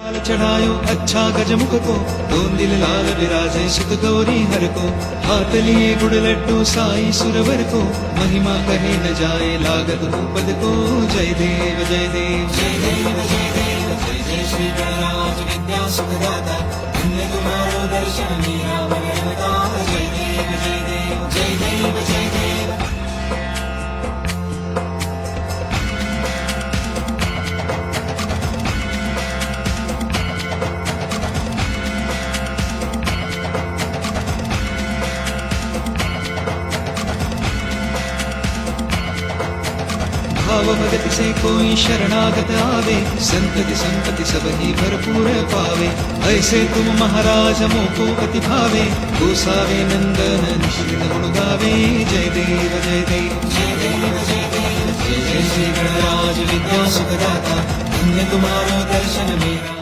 लाल चढ़ायो अच्छा गजमुख को, दोन दिल लाल विराजे सुख गौरी हर को, हाथ लिए गुड़ लड्डू साई सुरवर को, महिमा कहे न जाए लागत पद को। जय देव जय देव जय देव जय देव जय जय श्री गणराज विद्या सुखदाता, धन्य तुम्हारो दर्शन मेरा मन रमता। जय देव जय देव जय देव जय देव। भाव भगत से कोई शरणागत आवे, संतति संपत्ति सब ही भरपूर पावे। ऐसे तुम महाराज मोको अति भावे, गोसावे नंदन निश्चित गुण गावे। जय देव जय देव जय देव जय देव जय जय श्री गणराज विद्या सुखदाता, धन्य तुम्हारो दर्शन मेरा।